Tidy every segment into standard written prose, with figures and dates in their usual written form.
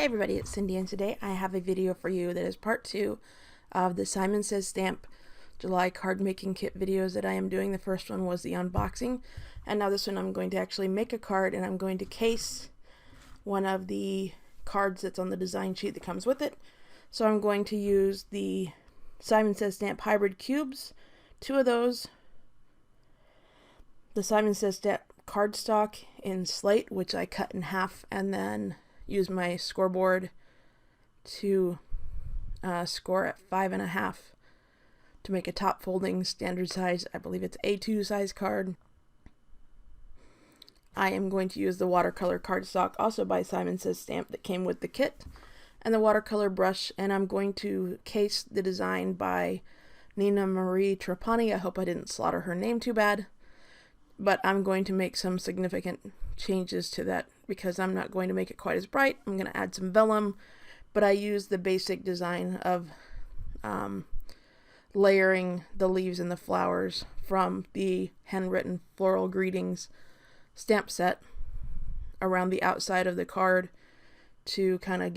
Hey everybody, it's Cindy, and today I have a video for you that is part 2 of the Simon Says Stamp July card making kit videos that I am doing. The first one was the unboxing, and now this one I'm going to actually make a card, and I'm going to case one of the cards that's on the design sheet that comes with it. So I'm going to use the Simon Says Stamp hybrid cubes, 2 of those, the Simon Says Stamp cardstock in slate, which I cut in half, and then use my scoreboard to score at 5.5 to make a top folding standard size. I believe it's A2 size card. I am going to use the watercolor cardstock, also by Simon Says Stamp, that came with the kit, and the watercolor brush, and I'm going to case the design by Nina Marie Trapani. I hope I didn't slaughter her name too bad, but I'm going to make some significant changes to that because I'm not going to make it quite as bright. I'm going to add some vellum, but I use the basic design of layering the leaves and the flowers from the handwritten floral greetings stamp set around the outside of the card to kind of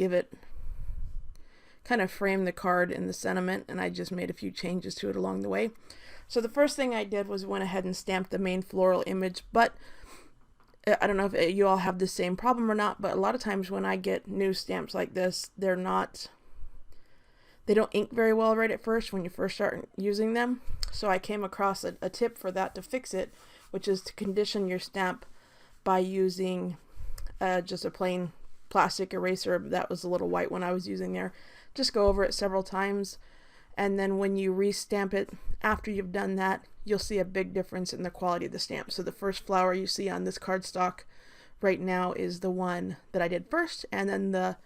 frame the card in the sentiment, and I just made a few changes to it along the way. So the first thing I did was went ahead and stamped the main floral image, but I don't know if you all have the same problem or not, but a lot of times when I get new stamps like this, they don't ink very well right at first when you first start using them. So I came across a tip for that to fix it, which is to condition your stamp by using just a plain plastic eraser. That was a little white one I was using there. Just go over it several times, and then when you restamp it after you've done that, you'll see a big difference in the quality of the stamp. So the first flower you see on this cardstock right now is the one that I did first, and then the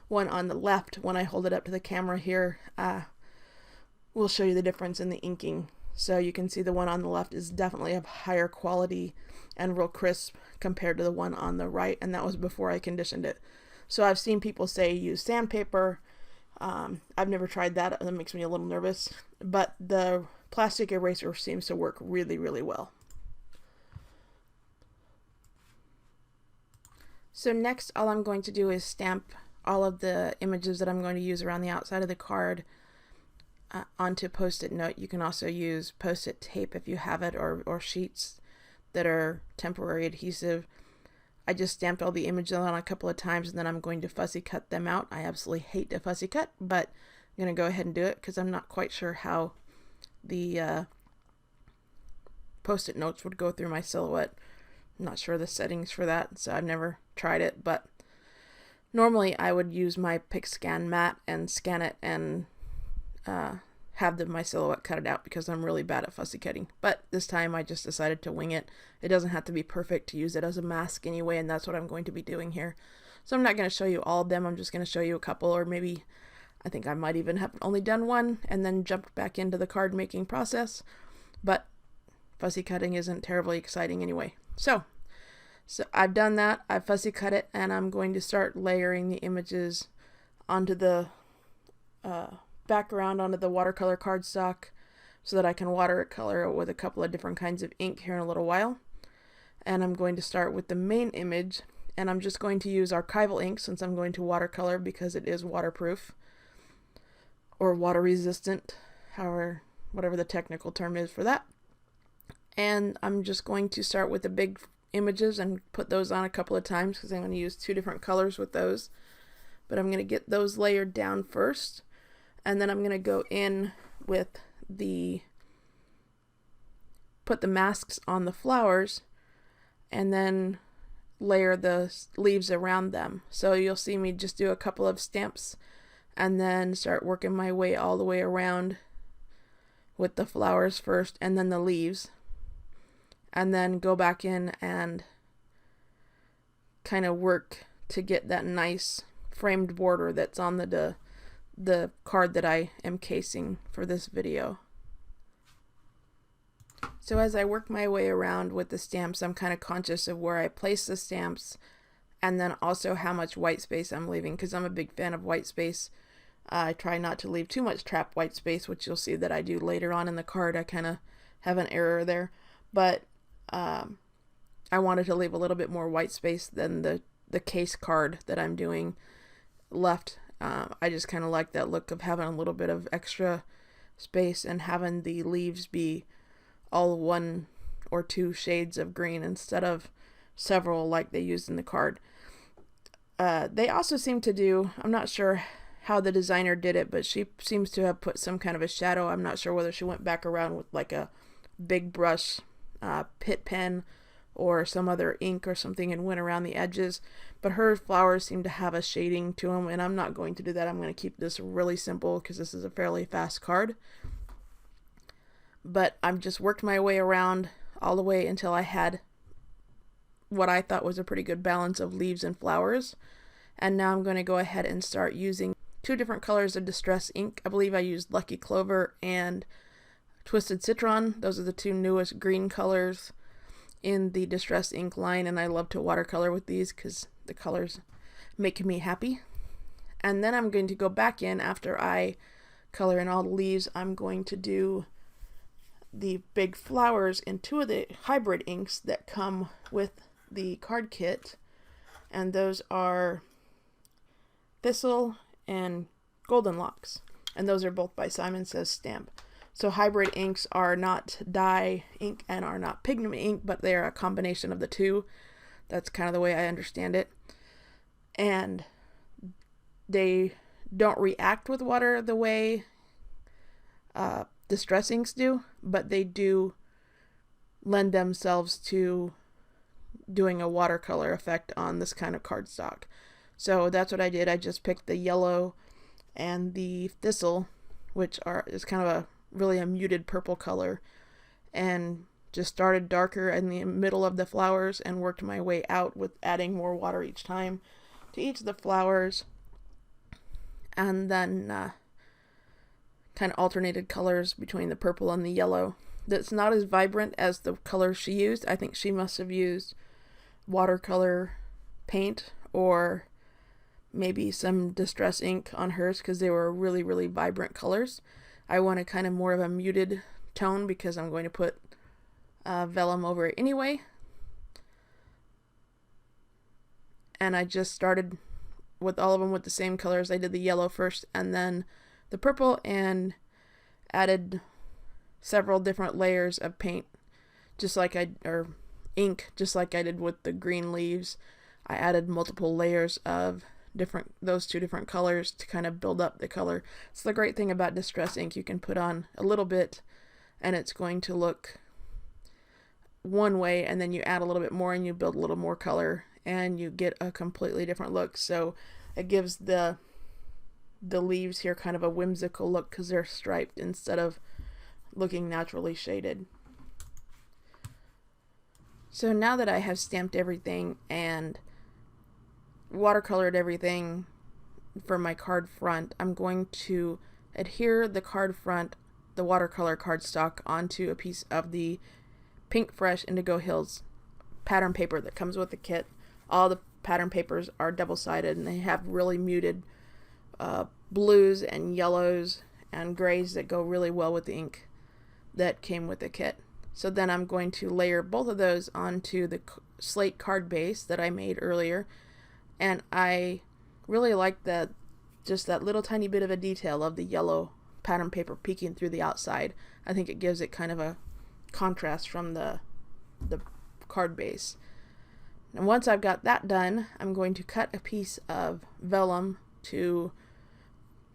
one on the left, when I hold it up to the camera here, will show you the difference in the inking. So you can see the one on the left is definitely of higher quality and real crisp compared to the one on the right, and that was before I conditioned it. So I've seen people say use sandpaper. I've never tried that. That makes me a little nervous, but the plastic eraser seems to work really, really well. So next, all I'm going to do is stamp all of the images that I'm going to use around the outside of the card onto Post-it note. You can also use Post-it tape if you have it, or sheets that are temporary adhesive. I just stamped all the images on a couple of times, and then I'm going to fussy cut them out. I absolutely hate to fussy cut, but I'm going to go ahead and do it because I'm not quite sure how the Post-it notes would go through my silhouette. I'm not sure the settings for that, so I've never tried it, but normally I would use my Pick Scan mat and scan it and have my silhouette cut it out because I'm really bad at fussy cutting. But this time I just decided to wing it. It doesn't have to be perfect to use it as a mask anyway, and that's what I'm going to be doing here. So I'm not going to show you all of them. I'm just going to show you a couple, or maybe I think I might even have only done one and then jumped back into the card making process. But fussy cutting isn't terribly exciting anyway. So I've done that. I've fussy cut it, and I'm going to start layering the images onto the background, onto the watercolor cardstock, so that I can watercolor it with a couple of different kinds of ink here in a little while. And I'm going to start with the main image, and I'm just going to use archival ink since I'm going to watercolor because it is waterproof or water resistant, however, whatever the technical term is for that. And I'm just going to start with the big images and put those on a couple of times because I'm going to use 2 different colors with those. But I'm going to get those layered down first, and then I'm going to go in with put the masks on the flowers and then layer the leaves around them. So you'll see me just do a couple of stamps and then start working my way all the way around with the flowers first and then the leaves, and then go back in and kind of work to get that nice framed border that's on the card that I am casing for this video. So as I work my way around with the stamps, I'm kind of conscious of where I place the stamps and then also how much white space I'm leaving, because I'm a big fan of white space. I try not to leave too much trapped white space, which you'll see that I do later on in the card. I kind of have an error there, but I wanted to leave a little bit more white space than the case card that I'm doing left. I just kind of like that look of having a little bit of extra space and having the leaves be all 1 or 2 shades of green instead of several like they used in the card. They also seem to do, I'm not sure how the designer did it, but she seems to have put some kind of a shadow. I'm not sure whether she went back around with like a big brush, pit pen, or some other ink or something and went around the edges, but her flowers seem to have a shading to them, and I'm not going to do that. I'm going to keep this really simple because this is a fairly fast card. But I've just worked my way around all the way until I had what I thought was a pretty good balance of leaves and flowers. And now I'm going to go ahead and start using 2 different colors of Distress ink. I believe I used Lucky Clover and Twisted Citron. Those are the 2 newest green colors in the Distress ink line, and I love to watercolor with these because the colors make me happy. And then I'm going to go back in after I color in all the leaves. I'm going to do the big flowers in 2 of the hybrid inks that come with the card kit, and those are Thistle and Golden Locks, and those are both by Simon Says Stamp. So hybrid inks are not dye ink and are not pigment ink, but they are a combination of the 2. That's kind of the way I understand it. And they don't react with water the way Distress inks do, but they do lend themselves to doing a watercolor effect on this kind of cardstock. So that's what I did. I just picked the yellow and the Thistle, which is kind of really a muted purple color, and just started darker in the middle of the flowers and worked my way out with adding more water each time to each of the flowers, and then kind of alternated colors between the purple and the yellow. That's not as vibrant as the colors she used. I think she must have used watercolor paint or maybe some Distress ink on hers because they were really, really vibrant colors. I wanted kind of more of a muted tone because I'm going to put vellum over it anyway. And I just started with all of them with the same colors. I did the yellow first and then the purple, and added several different layers of paint, or ink, just like I did with the green leaves. I added multiple layers of those 2 different colors to kind of build up the color. It's the great thing about Distress ink. You can put on a little bit and it's going to look one way, and then you add a little bit more and you build a little more color and you get a completely different look. So it gives the leaves here kind of a whimsical look because they're striped instead of looking naturally shaded. So now that I have stamped everything and watercolored everything for my card front, I'm going to adhere the card front, the watercolor cardstock, onto a piece of the Pink Fresh Indigo Hills pattern paper that comes with the kit. All the pattern papers are double-sided and they have really muted blues and yellows and grays that go really well with the ink that came with the kit. So then I'm going to layer both of those onto the slate card base that I made earlier, and I really like just that little tiny bit of a detail of the yellow pattern paper peeking through the outside. I think it gives it kind of a contrast from the card base. And once I've got that done, I'm going to cut a piece of vellum to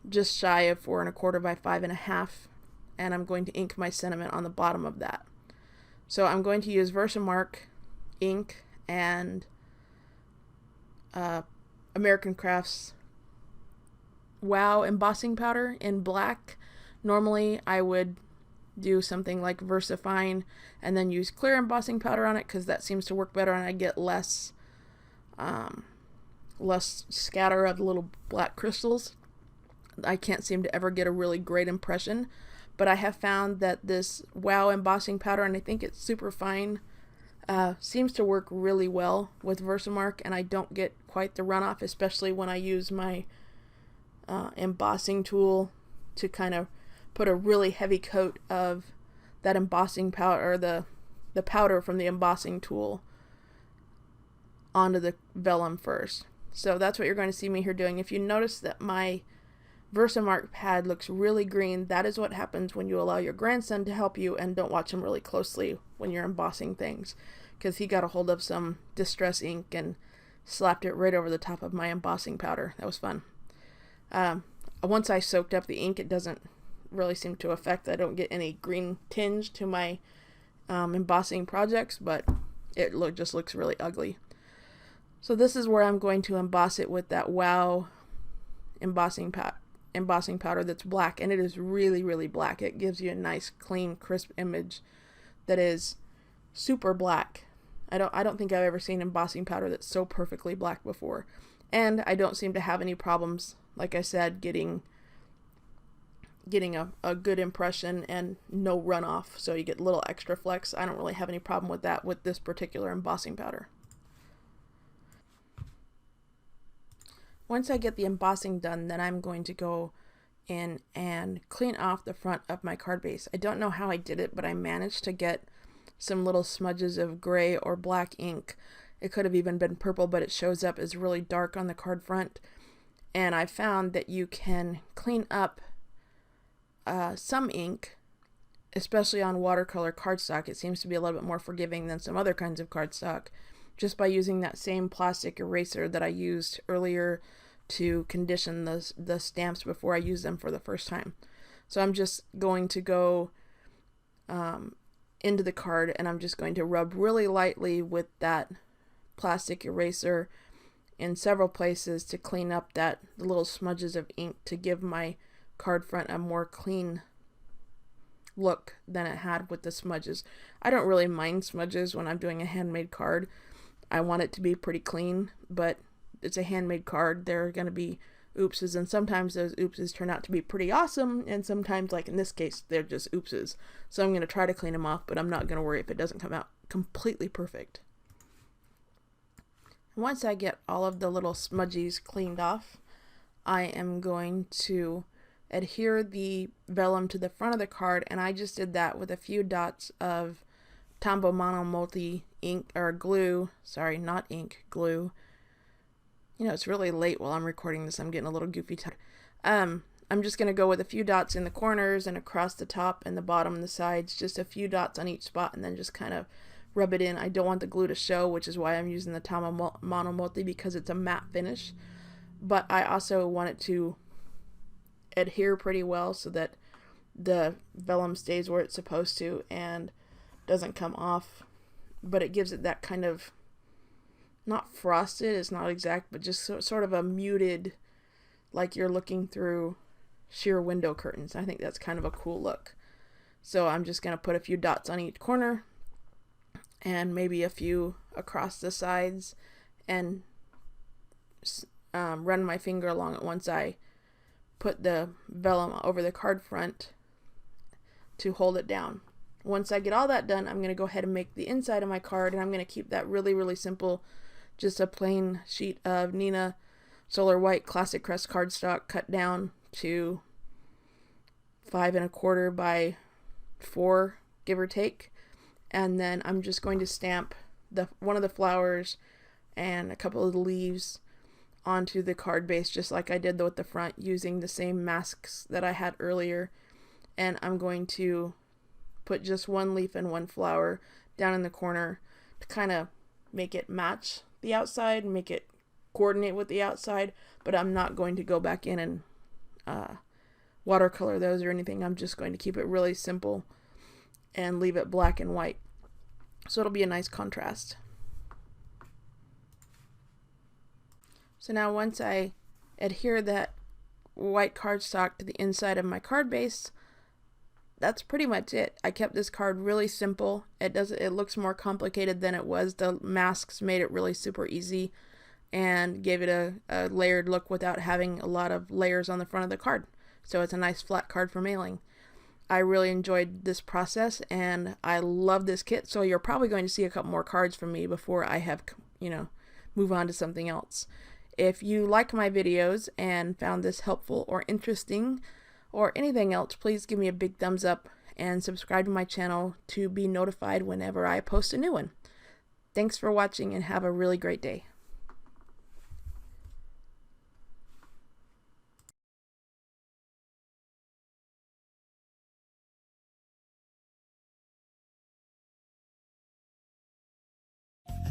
just shy of 4 1/4 by 5 1/2, and I'm going to ink my sentiment on the bottom of that. So I'm going to use Versamark ink and American Crafts Wow embossing powder in black. Normally I would do something like VersaFine and then use clear embossing powder on it because that seems to work better and I get less scatter of the little black crystals. I can't seem to ever get a really great impression, but I have found that this Wow embossing powder, and I think it's super fine, seems to work really well with Versamark, and I don't get quite the runoff, especially when I use my embossing tool to kind of put a really heavy coat of that embossing powder, or the powder from the embossing tool, onto the vellum first. So that's what you're going to see me here doing. If you notice that my Versamark pad looks really green, that is what happens when you allow your grandson to help you and don't watch him really closely when you're embossing things, because he got a hold of some distress ink and slapped it right over the top of my embossing powder. That was fun. Once I soaked up the ink, it doesn't really seem to affect. I don't get any green tinge to my embossing projects, but it just looks really ugly. So this is where I'm going to emboss it with that Wow embossing powder that's black, and it is really, really black. It gives you a nice, clean, crisp image that is super black. I don't think I've ever seen embossing powder that's so perfectly black before. And I don't seem to have any problems, like I said, getting a good impression and no runoff, so you get little extra flecks. I don't really have any problem with that with this particular embossing powder. Once I get the embossing done, then I'm going to go in and clean off the front of my card base. I don't know how I did it, but I managed to get some little smudges of gray or black ink. It could have even been purple, but it shows up as really dark on the card front. And I found that you can clean up some ink, especially on watercolor cardstock. It seems to be a little bit more forgiving than some other kinds of cardstock, just by using that same plastic eraser that I used earlier to condition the stamps before I use them for the first time. So I'm just going to go into the card, and I'm just going to rub really lightly with that plastic eraser in several places to clean up the little smudges of ink, to give my card front a more clean look than it had with the smudges. I don't really mind smudges when I'm doing a handmade card. I want it to be pretty clean, but it's a handmade card. There are going to be oopses, and sometimes those oopses turn out to be pretty awesome, and sometimes, like in this case, they're just oopses. So I'm going to try to clean them off, but I'm not going to worry if it doesn't come out completely perfect. Once I get all of the little smudgies cleaned off, I am going to adhere the vellum to the front of the card, and I just did that with a few dots of Tombow Mono Multi ink, or glue. Sorry, not ink, glue. You know, it's really late while I'm recording this. I'm getting a little goofy. I'm just going to go with a few dots in the corners and across the top and the bottom and the sides, just a few dots on each spot, and then just kind of rub it in. I don't want the glue to show, which is why I'm using the Tombow Mono Multi, because it's a matte finish. But I also want it to adhere pretty well so that the vellum stays where it's supposed to and doesn't come off. But it gives it that kind of, not frosted, it's not exact, but just sort of a muted, like you're looking through sheer window curtains. I think that's kind of a cool look. So I'm just going to put a few dots on each corner and maybe a few across the sides, and run my finger along it once I put the vellum over the card front to hold it down. Once I get all that done, I'm going to go ahead and make the inside of my card, and I'm going to keep that really, really simple. Just a plain sheet of Neenah Solar White Classic Crest cardstock cut down to 5 1/4 by 4, give or take. And then I'm just going to stamp one of the flowers and a couple of the leaves onto the card base, just like I did with the front, using the same masks that I had earlier. And I'm going to put just one leaf and one flower down in the corner to kind of make it match the outside, make it coordinate with the outside, but I'm not going to go back in and watercolor those or anything. I'm just going to keep it really simple and leave it black and white. So it'll be a nice contrast. So now once I adhere that white cardstock to the inside of my card base, that's pretty much it. I kept this card really simple. It looks more complicated than it was. The masks made it really super easy and gave it a layered look without having a lot of layers on the front of the card. So it's a nice flat card for mailing. I really enjoyed this process and I love this kit. So you're probably going to see a couple more cards from me before I have, move on to something else. If you like my videos and found this helpful or interesting or anything else, please give me a big thumbs up and subscribe to my channel to be notified whenever I post a new one. Thanks for watching and have a really great day.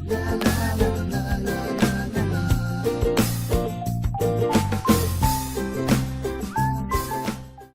la la la la.